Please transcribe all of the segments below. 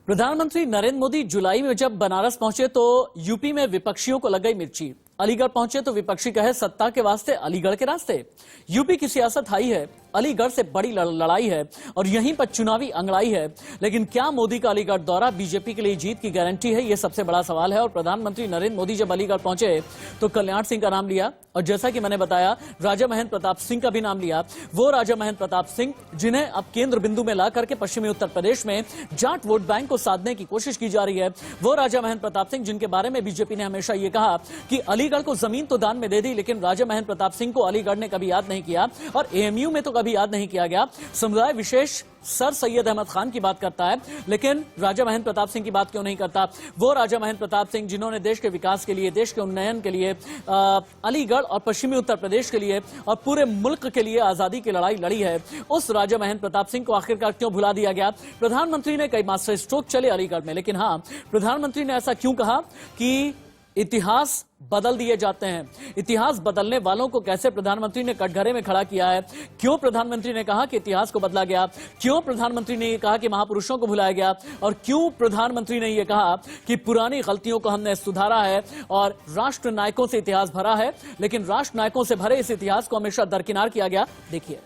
प्रधानमंत्री नरेंद्र मोदी जुलाई में जब बनारस पहुंचे तो यूपी में विपक्षियों को लग गई मिर्ची। अलीगढ़ पहुंचे तो विपक्षी कहे सत्ता के वास्ते अलीगढ़ के रास्ते। यूपी की सियासत हाई है, अलीगढ़ से बड़ी लड़ाई है और यहीं पर चुनावी अंगड़ाई है। लेकिन क्या मोदी का अलीगढ़ दौरा बीजेपी के लिए जीत की गारंटी है, यह सबसे बड़ा सवाल है। और प्रधानमंत्री नरेंद्र मोदी जब अलीगढ़ पहुंचे तो कल्याण सिंह का नाम लिया और जैसा कि मैंने बताया राजा महेंद्र प्रताप सिंह का भी नाम लिया। वो राजा महेंद्र प्रताप सिंह जिन्हें अब केंद्र बिंदु में ला करके पश्चिमी उत्तर प्रदेश में जाट वोट बैंक को साधने की कोशिश की जा रही है। वो राजा महेंद्र प्रताप सिंह जिनके बारे में बीजेपी ने हमेशा ये कहा कि अलीगढ़ को जमीन तो दान में दे दी, लेकिन राजा महेंद्र प्रताप सिंह को अलीगढ़ ने कभी याद नहीं किया और एएमयू में तो कभी याद नहीं किया गया। समुदाय विशेष सर सैयद अहमद खान की बात करता है, लेकिन राजा महेंद्र प्रताप सिंह की बात क्यों नहीं करता। वो राजा महेंद्र प्रताप सिंह जिन्होंने देश के विकास के लिए, देश के उन्नयन के लिए, अलीगढ़ और पश्चिमी उत्तर प्रदेश के लिए और पूरे मुल्क के लिए आजादी की लड़ाई लड़ी है, उस राजा महेंद्र प्रताप सिंह को आखिरकार क्यों भुला दिया गया। प्रधानमंत्री ने कई मास्टर स्ट्रोक चले अलीगढ़ में, लेकिन हाँ, प्रधानमंत्री ने ऐसा क्यों कहा कि इतिहास बदल दिए जाते हैं। इतिहास बदलने वालों को कैसे प्रधानमंत्री ने कटघरे में खड़ा किया है। क्यों प्रधानमंत्री ने कहा कि इतिहास को बदला गया, क्यों प्रधानमंत्री ने यह कहा कि महापुरुषों को भुलाया गया और क्यों प्रधानमंत्री ने यह कहा कि पुरानी गलतियों को हमने सुधारा है और राष्ट्र नायकों से इतिहास भरा है। लेकिन राष्ट्र नायकों से भरे इस इतिहास को हमेशा दरकिनार किया गया। देखिए,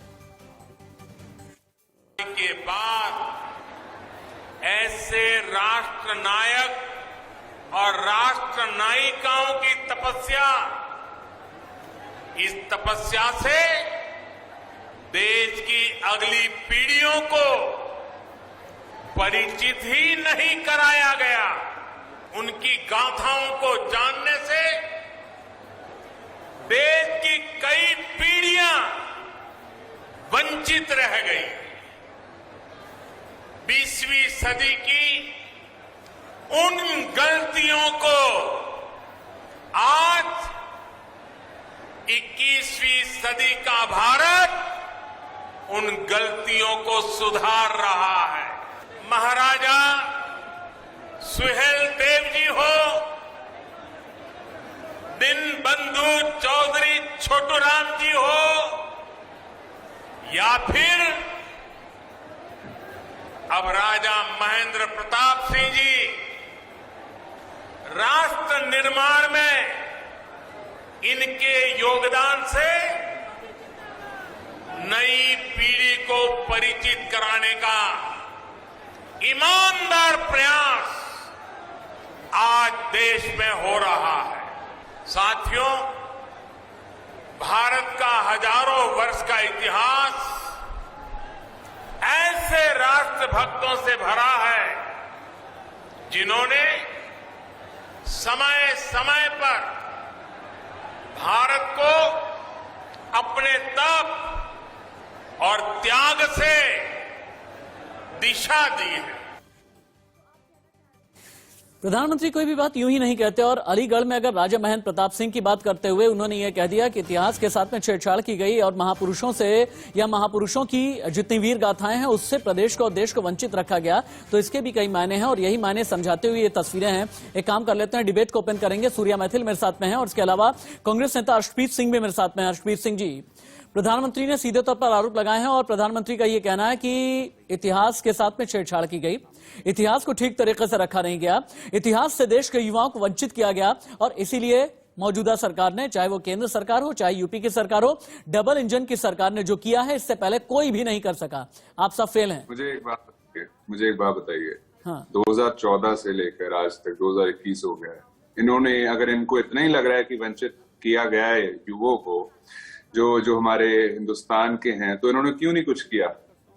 के बाद ऐसे राष्ट्र नायक और राष्ट्र नायिकाओं की तपस्या, इस तपस्या से देश की अगली पीढ़ियों को परिचित ही नहीं कराया गया। उनकी गाथाओं को जानने से देश की कई पीढ़ियां वंचित रह गई। 20वीं सदी की उन गलतियों को आज 21वीं सदी का भारत उन गलतियों को सुधार रहा है। महाराजा सुहेलदेव जी हो, दीनबंधु चौधरी छोटूराम जी हो या फिर अब राजा महेंद्र प्रताप सिंह जी, राष्ट्र निर्माण में इनके योगदान से नई पीढ़ी को परिचित कराने का ईमानदार प्रयास आज देश में हो रहा है। साथियों, भारत का हजारों वर्ष का इतिहास ऐसे राष्ट्र भक्तों से भरा है जिन्होंने समय समय पर भारत को अपने तप और त्याग से दिशा दी है। प्रधानमंत्री कोई भी बात यूं ही नहीं कहते और अलीगढ़ में अगर राजा महेंद्र प्रताप सिंह की बात करते हुए उन्होंने ये कह दिया कि इतिहास के साथ में छेड़छाड़ की गई और महापुरुषों से या महापुरुषों की जितनी वीर गाथाएं हैं उससे प्रदेश को और देश को वंचित रखा गया, तो इसके भी कई मायने हैं और यही मायने समझाते हुए ये तस्वीरें हैं। एक काम कर लेते हैं, डिबेट को ओपन करेंगे। सूर्या मैथिल मेरे साथ में है और इसके अलावा कांग्रेस नेता अर्शप्रीत सिंह भी मेरे साथ में है। अर्शप्रीत सिंह जी, प्रधानमंत्री ने सीधे तौर पर आरोप लगाए हैं और प्रधानमंत्री का यह कहना है कि इतिहास के साथ में छेड़छाड़ की गई, इतिहास को ठीक तरीके से रखा नहीं गया, इतिहास से देश के युवाओं को वंचित किया गया और इसीलिए मौजूदा सरकार ने, चाहे वो केंद्र सरकार हो चाहे यूपी की सरकार हो, डबल इंजन की सरकार ने जो किया है इससे पहले कोई भी नहीं कर सका। आप सब फेल हैं। मुझे एक बात बताइए। हाँ। 2014 से लेकर आज तक 2021 हो गया है। इन्होंने, अगर इनको इतना ही लग रहा है कि वंचित किया गया है युवाओं को जो हमारे हिंदुस्तान के हैं, तो इन्होंने क्यों नहीं कुछ किया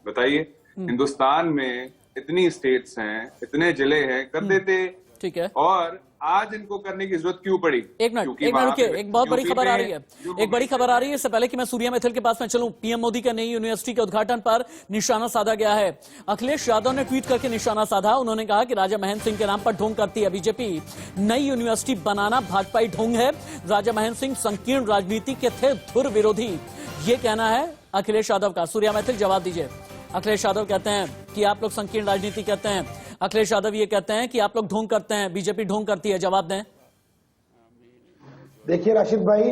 बताइए। हिंदुस्तान में इतनी स्टेट्स हैं, इतने जिले हैं, कर देते। ठीक है, और आज इनको करने की जरूरत क्यों पड़ी? एक मिनट रुकिए, एक बहुत बड़ी खबर आ रही है, एक बड़ी खबर आ रही है। इससे पहले कि मैं सूर्या मैथिल के पास में चलूं, पीएम मोदी का नई यूनिवर्सिटी के उद्घाटन पर निशाना साधा गया है। अखिलेश यादव ने ट्वीट करके निशाना साधा। उन्होंने कहा कि राजा महेंद्र सिंह के नाम पर ढोंग करती है बीजेपी, नई यूनिवर्सिटी बनाना भाजपाई ढोंग है। राजा महेंद्र सिंह संकीर्ण राजनीति के थे धुर विरोधी, ये कहना है अखिलेश यादव का। सूर्या मैथिल जवाब दीजिए। अखिलेश यादव कहते हैं कि आप लोग संकीर्ण राजनीति कहते हैं, अखिलेश यादव ये कहते हैं कि आप लोग ढोंग करते हैं, बीजेपी ढोंग करती है। जवाब दें। देखिए राशिद भाई,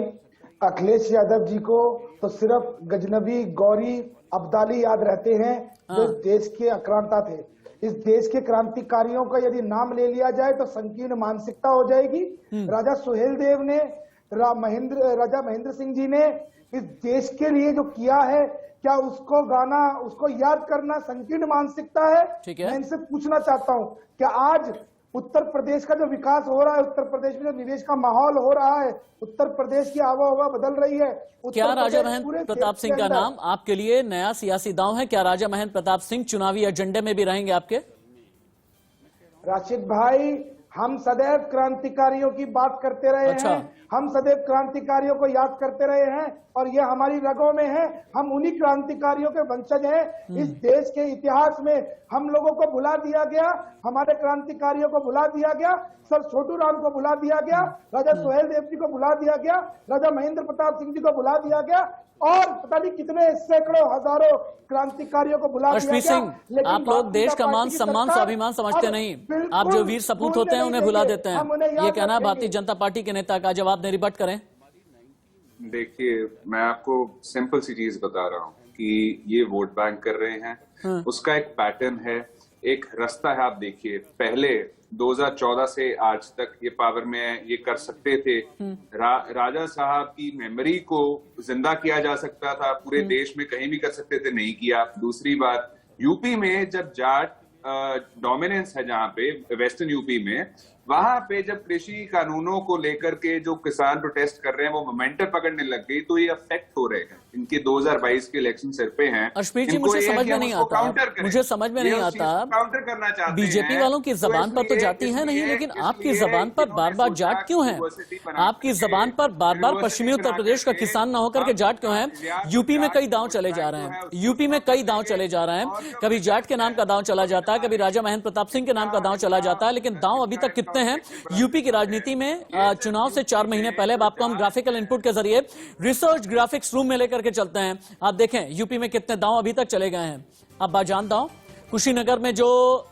अखिलेश यादव जी को तो सिर्फ गजनबी, गौरी, अब्दाली याद रहते हैं जो देश के आक्रांता थे, इस देश के क्रांतिकारियों का यदि नाम ले लिया जाए तो संकीर्ण मानसिकता हो जाएगी। राजा सुहेलदेव ने, राजा महेंद्र सिंह जी ने इस देश के लिए जो किया है, क्या उसको गाना, उसको याद करना संकीर्ण मानसिकता है? मैं इनसे पूछना चाहता हूं, क्या आज उत्तर प्रदेश का जो विकास हो रहा है, उत्तर प्रदेश में जो निवेश का माहौल हो रहा है, उत्तर प्रदेश की आबोहवा बदल रही है, क्या राजा महेंद्र प्रताप सिंह का नाम आपके लिए नया सियासी दांव है? क्या राजा महेंद्र प्रताप सिंह चुनावी एजेंडे में भी रहेंगे आपके? राशिद भाई, हम सदैव क्रांतिकारियों की बात करते रहे हैं, हम सदैव क्रांतिकारियों को याद करते रहे हैं और ये हमारी रगों में है। हम उन्हीं क्रांतिकारियों के वंशज हैं। इस देश के इतिहास में हम लोगों को भुला दिया गया, हमारे क्रांतिकारियों को भुला दिया गया, सर छोटू राम को भुला दिया गया, राजा सुहेलदेव जी को भुला दिया गया, राजा महेंद्र प्रताप सिंह जी को भुला दिया गया और पता नहीं कितने सैकड़ों हजारों क्रांतिकारियों को बुला दिया गया। सिंह, आप लोग देश का मान सम्मान स्वाभिमान समझते नहीं, आप जो वीर सपूत होते हैं उन्हें भुला देते हैं। ये कहना भारतीय जनता पार्टी के नेता का, जवाब नहीं रिबट करें। देखिए, मैं आपको सिंपल सी चीज बता रहा हूँ कि ये वोट बैंक कर रहे हैं, उसका एक पैटर्न है, एक रास्ता है। आप देखिए, पहले 2014 से आज तक ये पावर में ये कर सकते थे। राजा साहब की मेमोरी को जिंदा किया जा सकता था, पूरे देश में कहीं भी कर सकते थे, नहीं किया। दूसरी बात, यूपी में जब जाट डोमिनेंस है, जहां पे वेस्टर्न यूपी में, वहां पे जब कृषि कानूनों को लेकर के जो किसान प्रोटेस्ट कर रहे हैं वो मोमेंटम पकड़ने लग गई, तो ये अफेक्ट हो रहे हैं। इनके 2022 के इलेक्शन सिर पे हैं। अश्मीर जी, मुझे समझ में नहीं आता, मुझे समझ में नहीं आता, काउंटर करना चाहते हैं। बीजेपी वालों की जबान पर तो जाती है नहीं, लेकिन आपकी जबान पर बार बार जाट क्यों है? आपकी जबान पर बार बार पश्चिमी उत्तर प्रदेश का किसान न होकर के जाट क्यों है? यूपी में कई दांव चले जा रहे हैं, यूपी में कई दांव चले जा रहे हैं। कभी जाट के नाम का दांव चला जाता है, कभी राजा महेंद्र प्रताप सिंह के नाम का दांव चला जाता है, लेकिन दांव अभी तक कितने हैं यूपी की राजनीति में? चुनाव से 4 महीने पहले, अब आपको हम ग्राफिकल इनपुट के जरिए रिसर्च ग्राफिक्स रूम में लेकर के चलते हैं। आप देखें यूपी में कितने दांव अभी तक चले गए हैं। अब बाजान दांव कुशीनगर में जो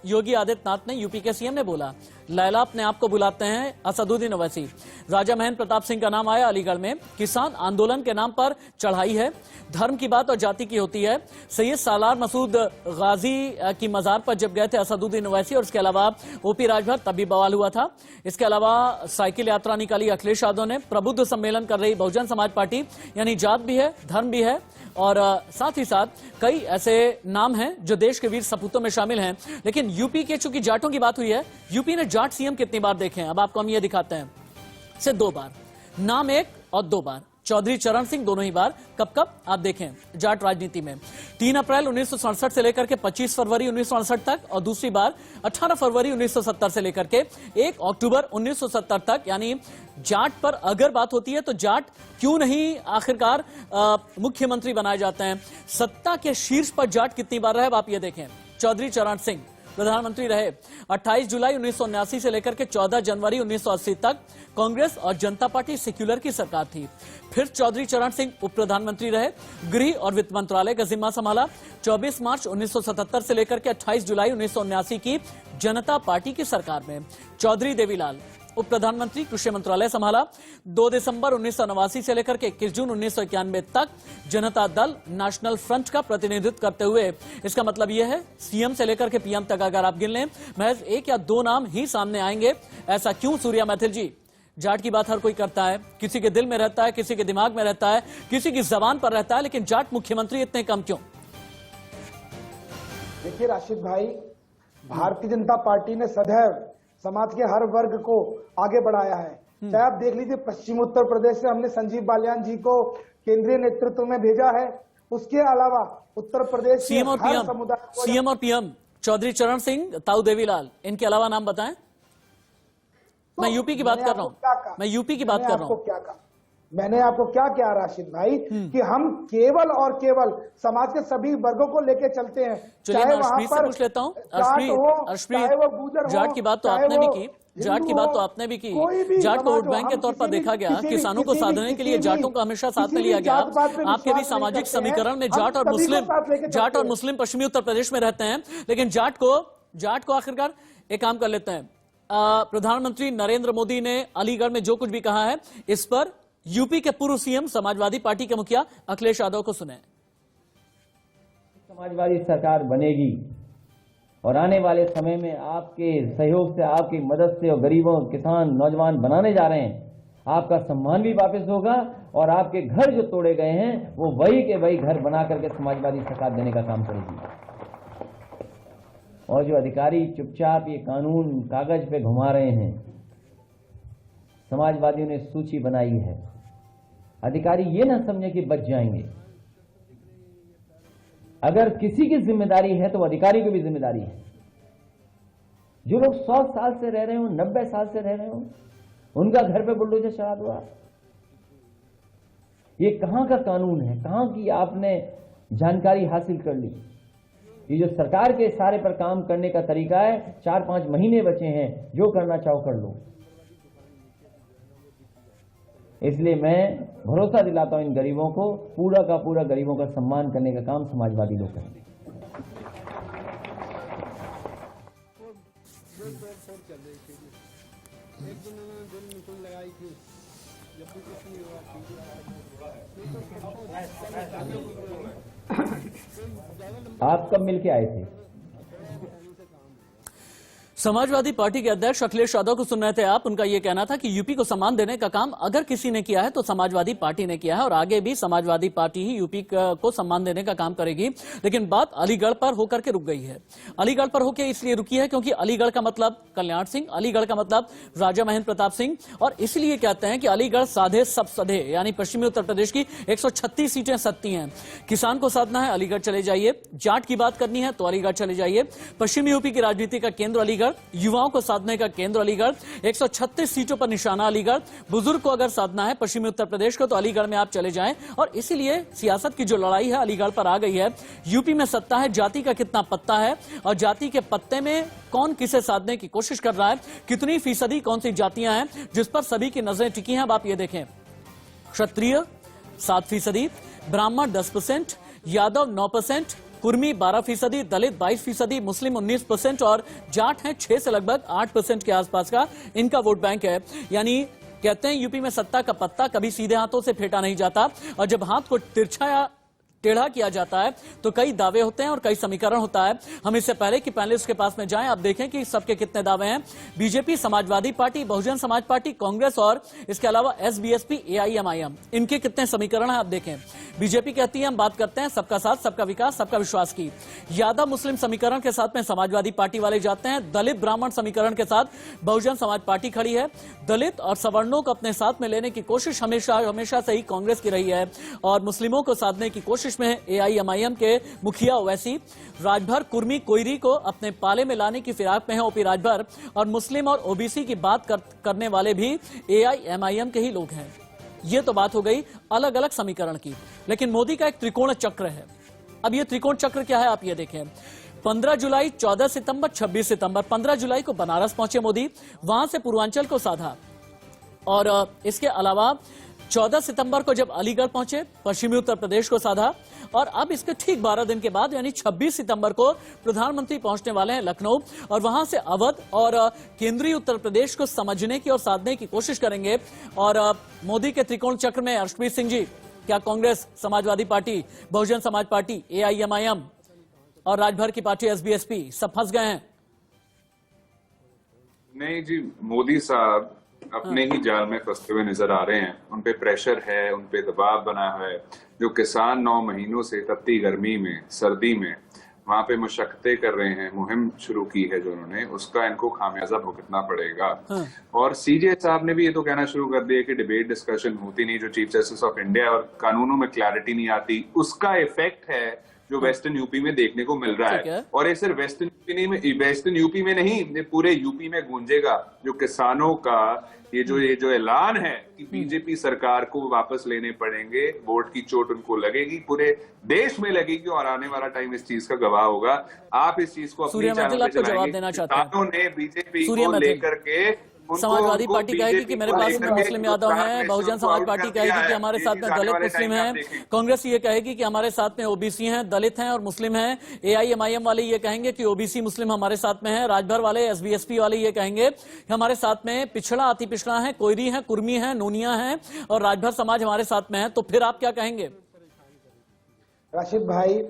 योगी आदित्यनाथ ने, यूपी के सीएम ने बोला, लैला अपने आप को बुलाते हैं असदुद्दीन ओवैसी। राजा महेंद्र प्रताप सिंह का नाम आया अलीगढ़ में, किसान आंदोलन के नाम पर चढ़ाई है, धर्म की बात और जाति की होती है। सैयद सालार मसूद गाजी की मजार पर जब गए थे असदुद्दीन ओवैसी, और इसके अलावा ओपी राजभर, तब भी बवाल हुआ था। इसके अलावा साइकिल यात्रा निकाली अखिलेश यादव ने, प्रबुद्ध सम्मेलन कर रही बहुजन समाज पार्टी, यानी जात भी है, धर्म भी है, और साथ ही साथ कई ऐसे नाम हैं जो देश के वीर सपूतों में शामिल हैं। लेकिन यूपी के, चूंकि जाटों की बात हुई है, यूपी ने जाट सीएम कितनी बार देखे हैं? अब आपको हम ये दिखाते हैं, से 2 बार, नाम 1 और 2 बार। चौधरी चरण सिंह दोनों ही बार। कब कब? आप देखें जाट राजनीति में 3 अप्रैल 1967 से लेकर के 25 फरवरी 1968 तक, और दूसरी बार 18 फरवरी 1970 से लेकर के 1 अक्टूबर 1970 तक। यानी जाट पर अगर बात होती है तो जाट क्यों नहीं आखिरकार मुख्यमंत्री बनाए जाते हैं? सत्ता के शीर्ष पर जाट कितनी बार रहे? अब आप ये देखें, चौधरी चरण सिंह प्रधानमंत्री रहे 28 जुलाई 1979 से लेकर के 14 जनवरी 1980 तक। कांग्रेस और जनता पार्टी सेक्युलर की सरकार थी। फिर चौधरी चरण सिंह उप प्रधानमंत्री रहे, गृह और वित्त मंत्रालय का जिम्मा संभाला। 24 मार्च 1977 से लेकर के 28 जुलाई 1979 की जनता पार्टी की सरकार में। चौधरी देवीलाल उप प्रधानमंत्री, कृषि मंत्रालय संभाला। 2 दिसंबर 1989 से लेकर के 21 जून 1991 तक जनता दल नेशनल फ्रंट का प्रतिनिधित्व करते हुए। इसका मतलब यह है सीएम से लेकर के पीएम तक अगर आप गिन लें, महज 1 या 2 नाम ही सामने आएंगे। ऐसा क्यों सूर्या मैथिल जी? जाट की बात हर कोई करता है, किसी के दिल में रहता है, किसी के दिमाग में रहता है, किसी की जबान पर रहता है, लेकिन जाट मुख्यमंत्री इतने कम क्यों? देखिए राशिद भाई, भारतीय जनता पार्टी ने सदैव समाज के हर वर्ग को आगे बढ़ाया है। चाहे आप देख लीजिए, पश्चिम उत्तर प्रदेश से हमने संजीव बालियान जी को केंद्रीय नेतृत्व में भेजा है। उसके अलावा उत्तर प्रदेश सीएम और पीएम चौधरी चरण सिंह, ताऊ देवीलाल, इनके अलावा नाम बताएं। तो मैं यूपी की बात कर रहा हूं, मैं यूपी की बात कर रहा हूं। मैंने आपको क्या कहा राशिद भाई, कि हम केवल और केवल समाज के सभी वर्गों को लेके चलते हैं। चाहे वहां पर पूछ लेता हूं, जाट की बात तो आपने भी की, जाट की बात तो आपने भी की। जाट को वोट बैंक के तौर पर देखा गया, किसानों को साधने के लिए जाटों को हमेशा साथ में लिया गया। आपके भी सामाजिक समीकरण में जाट और मुस्लिम पश्चिमी उत्तर प्रदेश में रहते हैं, लेकिन जाट को आखिरकार एक काम कर लेते हैं। प्रधानमंत्री नरेंद्र मोदी ने अलीगढ़ में जो कुछ भी कहा है, इस पर यूपी के पूर्व सीएम समाजवादी पार्टी के मुखिया अखिलेश यादव को सुने। समाजवादी सरकार बनेगी और आने वाले समय में आपके सहयोग से, आपकी मदद से और गरीबों, किसान, नौजवान बनाने जा रहे हैं। आपका सम्मान भी वापस होगा और आपके घर जो तोड़े गए हैं वो वही के वही घर बना करके समाजवादी सरकार देने का काम करेगी। और जो अधिकारी चुपचाप ये कानून कागज पे घुमा रहे हैं, समाजवादियों ने सूची बनाई है। अधिकारी ये ना समझे कि बच जाएंगे। अगर किसी की जिम्मेदारी है तो अधिकारी की भी जिम्मेदारी है। जो लोग 100 साल से रह रहे हो, 90 साल से रह रहे हो, उनका घर पे बुलडोजर चला दो आप। ये कहां का कानून है? कहां की आपने जानकारी हासिल कर ली? ये जो सरकार के इशारे पर काम करने का तरीका है, 4-5 महीने बचे हैं, जो करना चाहो कर लो। इसलिए मैं भरोसा दिलाता हूं इन गरीबों को, पूरा का पूरा गरीबों का सम्मान करने का काम समाजवादी लोग करेंगे। आप कब मिलके आए थे? समाजवादी पार्टी के अध्यक्ष अखिलेश यादव को सुन रहे थे आप। उनका यह कहना था कि यूपी को सम्मान देने का काम अगर किसी ने किया है तो समाजवादी पार्टी ने किया है और आगे भी समाजवादी पार्टी ही यूपी को सम्मान देने का काम करेगी। लेकिन बात अलीगढ़ पर होकर के रुक गई है। अलीगढ़ पर होकर इसलिए रुकी है क्योंकि अलीगढ़ का मतलब कल्याण सिंह, अलीगढ़ का मतलब राजा महेंद्र प्रताप सिंह, और इसलिए कहते हैं कि अलीगढ़ साधे सब सधे, यानी पश्चिमी उत्तर प्रदेश की 136 सीटें सत्ती हैं। किसान को साधना है, अलीगढ़ चले जाइए। जाट की बात करनी है तो अलीगढ़ चले जाइए। पश्चिमी यूपी की राजनीति का केंद्र अलीगढ़, युवाओं को साधने का केंद्र अलीगढ़, 136 सीटों पर निशाना अलीगढ़। बुजुर्ग को अगर साधना है पश्चिमी उत्तर प्रदेश को तो अलीगढ़ में आप चले जाएं। और इसीलिए सियासत की जो लड़ाई है अलीगढ़ पर आ गई है। यूपी में सत्ता है, जाति का कितना पत्ता है और जाति के पत्ते में कौन किसे साधने की कोशिश कर रहा है, कितनी फीसदी कौन सी जातियां हैं जिस पर सभी की नजरें टिकी हैं। अब आप ये देखें, क्षत्रिय 7%, ब्राह्मण 10%, यादव 9%, कुर्मी 12%, दलित 22%, मुस्लिम 19% और जाट हैं 6 से लगभग 8% के आसपास का इनका वोट बैंक है। यानी कहते हैं यूपी में सत्ता का पत्ता कभी सीधे हाथों से फेंटा नहीं जाता और जब हाथ को तिरछा या टेढ़ा किया जाता है तो कई दावे होते हैं और कई समीकरण होता है। हम इससे पहले कि पैनलिस्ट के पास में जाएं, आप देखें कि सबके कितने दावे हैं। BJP, Samajwadi party, Bahujan Samaj party, Congress और इसके अलावा एसबीएसपी, एआईएमआईएम, इनके कितने समीकरण हैं आप देखें। बीजेपी कहती है हम बात करते हैं सबका साथ, सबका विकास, सबका विश्वास की। यादव मुस्लिम समीकरण के साथ में समाजवादी पार्टी वाले जाते हैं। दलित ब्राह्मण समीकरण के साथ बहुजन समाज पार्टी खड़ी है। दलित और सवर्णों को अपने साथ में लेने की कोशिश हमेशा से ही कांग्रेस की रही है और मुस्लिमों को साधने की कोशिश में एआईएमआईएम के मुखिया ओवैसी। राजभर, कुर्मी, कोयरी को अपने पाले में लाने की फिराक में है ओपी राजभर और मुस्लिम और ओबीसी की बात करने वाले भी एआईएमआईएम के ही लोग हैं। ये तो बात हो गई अलग अलग समीकरण की। लेकिन मोदी का एक त्रिकोण चक्र है। अब ये त्रिकोण चक्र क्या है आप ये देखें। 15 जुलाई, 14 सितंबर, 26 सितंबर। 15 जुलाई को बनारस पहुंचे मोदी, वहां से पूर्वांचल को साधा और इसके अलावा 14 सितंबर को जब अलीगढ़ पहुंचे पश्चिमी उत्तर प्रदेश को साधा और अब इसके ठीक 12 दिन के बाद यानी 26 सितंबर को प्रधानमंत्री पहुंचने वाले हैं लखनऊ और वहां से अवध और केंद्रीय उत्तर प्रदेश को समझने की और साधने की कोशिश करेंगे। और मोदी के त्रिकोण चक्र में अर्शप्रीत सिंह जी, क्या Congress, Samajwadi party, Bahujan Samaj party, AIMIM और राजभर की पार्टी एसबीएसपी सब फंस गए हैं? नहीं जी, मोदी साहब अपने ही जाल में फंसते हुए नजर आ रहे हैं। उन पे प्रेशर है, उन पे दबाव बना है। जो किसान 9 महीनों से तपती गर्मी में, सर्दी में वहां पे मुशक्कतें कर रहे हैं, मुहिम शुरू की है जो उन्होंने, उसका इनको खामियाजा भुगतना पड़ेगा। और सीजे साहब ने भी ये तो कहना शुरू कर दिया कि डिबेट डिस्कशन होती नहीं, जो चीफ जस्टिस ऑफ इंडिया और कानूनों में क्लैरिटी नहीं आती, उसका इफेक्ट है जो वेस्टर्न यूपी में देखने को मिल रहा है। और ये सिर्फ वेस्टर्न यूपी में नहीं, ये पूरे यूपी में गूंजेगा। जो किसानों का ये जो ऐलान है कि बीजेपी सरकार को वापस लेने पड़ेंगे, वोट की चोट उनको लगेगी, पूरे देश में लगेगी और आने वाला टाइम इस चीज का गवाह होगा। आप इस चीज को अपनी चैनल पे चलाएंगे। किसानों ने बीजेपी को लेकर के समाजवादी पार्टी कहेगी कि मेरे पास में मुस्लिम यादव हैं, बहुजन समाज पार्टी कहेगी कि हमारे साथ में दलित मुस्लिम हैं, कांग्रेस ये कहेगी कि हमारे साथ में ओबीसी हैं, दलित हैं और मुस्लिम हैं, एआईएमआईएम वाले ये कहेंगे कि ओबीसी मुस्लिम हमारे साथ में है, राजभर वाले एसबीएसपी वाले ये कहेंगे कि हमारे साथ में पिछड़ा अति पिछड़ा है, कोयरी है, कुर्मी है, नोनिया है और राजभर समाज हमारे साथ में है। तो फिर आप क्या कहेंगे? राशिद भाई,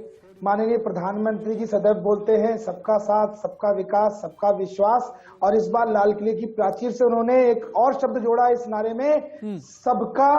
माननीय प्रधानमंत्री जी सदैव बोलते हैं सबका साथ, सबका विकास, सबका विश्वास, और इस बार लाल किले की प्राचीर से उन्होंने एक और शब्द जोड़ा इस नारे में, सबका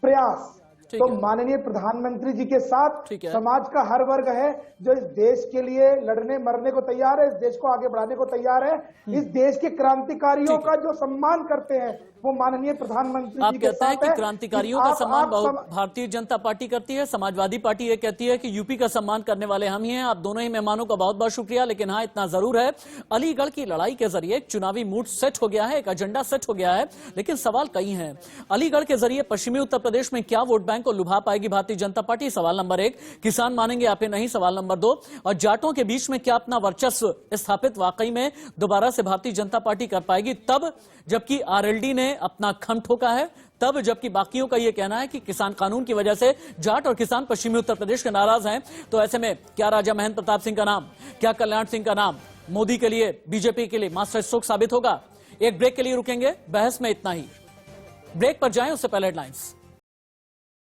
प्रयास। तो माननीय प्रधानमंत्री जी के साथ समाज का हर वर्ग है जो इस देश के लिए लड़ने मरने को तैयार है, इस देश को आगे बढ़ाने को तैयार है, इस देश के क्रांतिकारियों का जो सम्मान करते हैं वो माननीय प्रधानमंत्री आप जी के कहते हैं साथ कि है। क्रांतिकारियों का सम्मान भारतीय जनता पार्टी करती है, समाजवादी पार्टी ये कहती है कि यूपी का सम्मान करने वाले हम ही हैं। आप दोनों ही मेहमानों का बहुत बहुत शुक्रिया। लेकिन हाँ, इतना जरूर है, अलीगढ़ की लड़ाई के जरिए एक चुनावी मूड सेट हो गया है, एक एजेंडा सेट हो गया है, लेकिन सवाल कई हैं। अलीगढ़ के जरिए पश्चिमी उत्तर प्रदेश में क्या वोट बैंक को लुभा पाएगी भारतीय जनता पार्टी, सवाल नंबर 1। किसान मानेंगे आप नहीं, सवाल नंबर 2। और जाटों के बीच में क्या अपना वर्चस्व स्थापित वाकई में दोबारा से भारतीय जनता पार्टी कर पाएगी, तब जबकि आरएलडी ने अपना खम ठोका है, तब जबकि बाकियों का यह कहना है कि किसान कानून की वजह से जाट और किसान पश्चिमी उत्तर प्रदेश के नाराज हैं। तो ऐसे में क्या राजा महेंद्र प्रताप सिंह का नाम, क्या कल्याण सिंह का नाम मोदी के लिए, बीजेपी के लिए मास्टर स्ट्रोक साबित होगा? एक ब्रेक के लिए रुकेंगे, बहस में इतना ही। ब्रेक पर जाएं, उससे पहले हेडलाइंस।